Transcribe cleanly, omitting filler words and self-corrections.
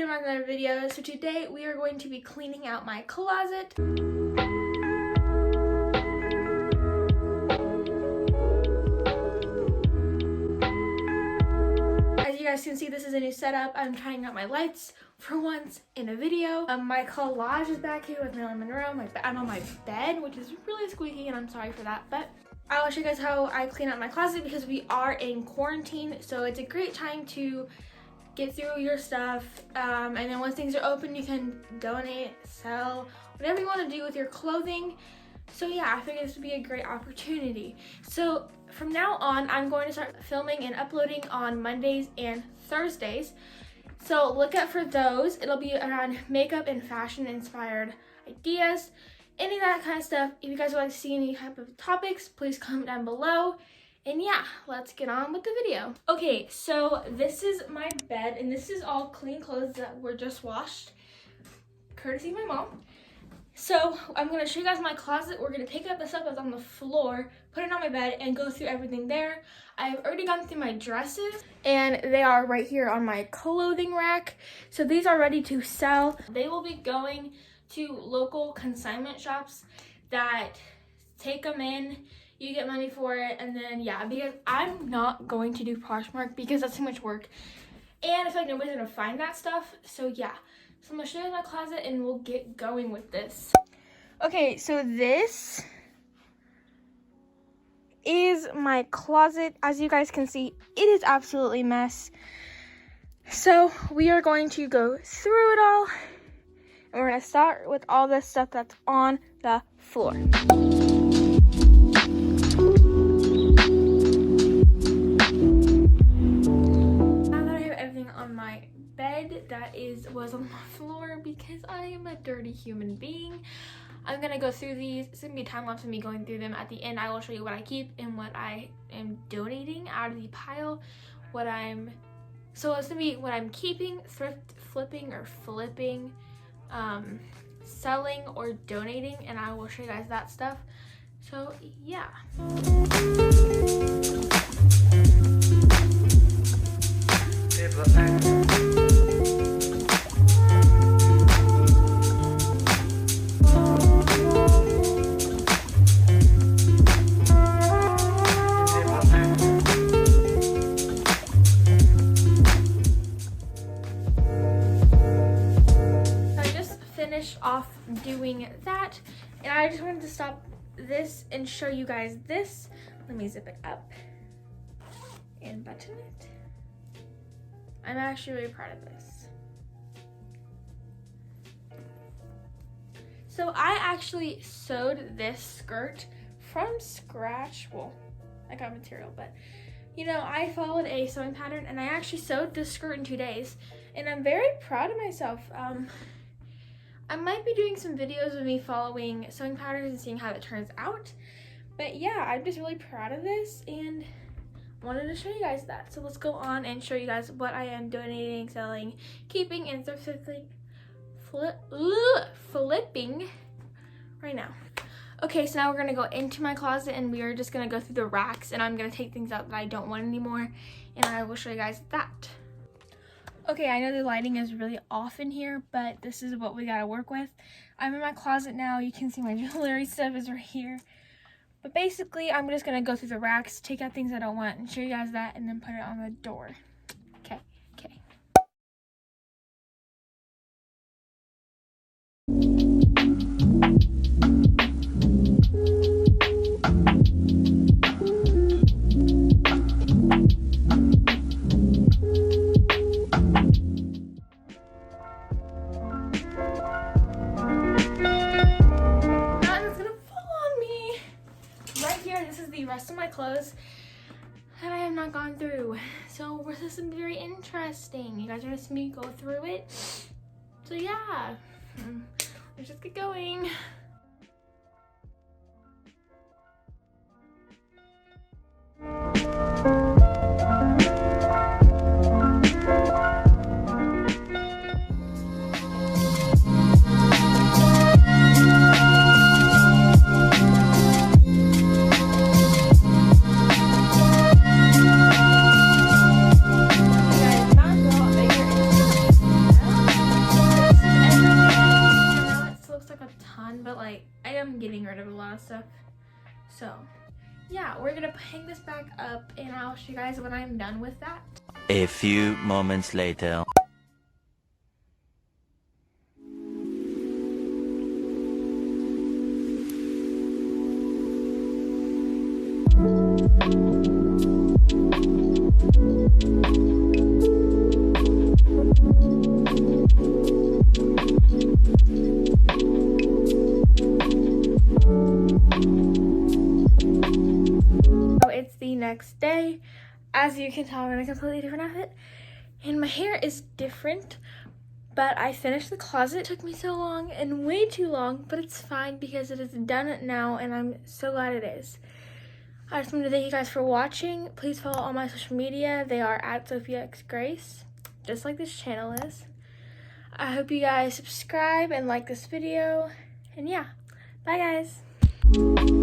back to another video. So today we are going to be cleaning out my closet. As you guys can see, this is a new setup. I'm trying out my lights for once in a video. My collage is back here with Marilyn Monroe. I'm on my bed, which is really squeaky, and I'm sorry for that, but I will show you guys how I clean out my closet because we are in quarantine, so it's a great time to get through your stuff, and then once things are open, you can donate, sell, whatever you want to do with your clothing. So yeah, I think this would be a great opportunity. So from now on, I'm going to start filming and uploading on Mondays and Thursdays. So look out for those. It'll be around makeup and fashion inspired ideas, any of that kind of stuff. If you guys would like to see any type of topics, please comment down below. And yeah, let's get on with the video. Okay, so this is my bed, and this is all clean clothes that were just washed, courtesy of my mom. So I'm gonna show you guys my closet. We're gonna pick up the stuff that's on the floor, put it on my bed, and go through everything there. I've already gone through my dresses, and they are right here on my clothing rack. So these are ready to sell. They will be going to local consignment shops that take them in. You get money for it, and then yeah, because I'm not going to do Poshmark because that's too much work, and I feel like nobody's gonna find that stuff. So yeah, so I'm gonna show you my closet and we'll get going with this. Okay, so this is my closet. As you guys can see, it is absolutely a mess. So we are going to go through it all, and we're gonna start with all the stuff that's on the floor. That was on the floor because I am a dirty human being. I'm gonna go through these. It's gonna be a time lapse of me going through them. At the end, I will show you what I keep and what I am donating out of the pile. So it's gonna be what I'm keeping, thrift flipping or flipping, selling or donating, and I will show you guys that stuff. So yeah. Off doing that, and I just wanted to stop this and show you guys this. Let me zip it up and button it. I'm actually really proud of this. So I actually sewed this skirt from scratch. Well, I got material, but you know, I followed a sewing pattern and I actually sewed this skirt in 2 days, and I'm very proud of myself. I might be doing some videos of me following sewing patterns and seeing how it turns out. But yeah, I'm just really proud of this and wanted to show you guys that. So let's go on and show you guys what I am donating, selling, keeping, and flipping right now. Okay, so now we're gonna go into my closet and we are just gonna go through the racks, and I'm gonna take things out that I don't want anymore, and I will show you guys that. Okay, I know the lighting is really off in here, but this is what we gotta work with. I'm in my closet now. You can see my jewelry stuff is right here. But basically, I'm just gonna go through the racks, take out things I don't want, and show you guys that, and then put it on the door. Okay. Rest of my clothes that I have not gone through, so this is very interesting. You guys are gonna see me go through it, so yeah, let's just get going. rid of a lot of stuff. So yeah, we're gonna hang this back up and I'll show you guys when I'm done with that. A few moments later. So it's the next day. As you can tell, I'm in a completely different outfit. And my hair is different, but I finished the closet. It took me so long and way too long, but it's fine because it is done now and I'm so glad it is. I just want to thank you guys for watching. Please follow all my social media. They are at Sophia X Grace, just like this channel is. I hope you guys subscribe and like this video. And yeah, bye guys.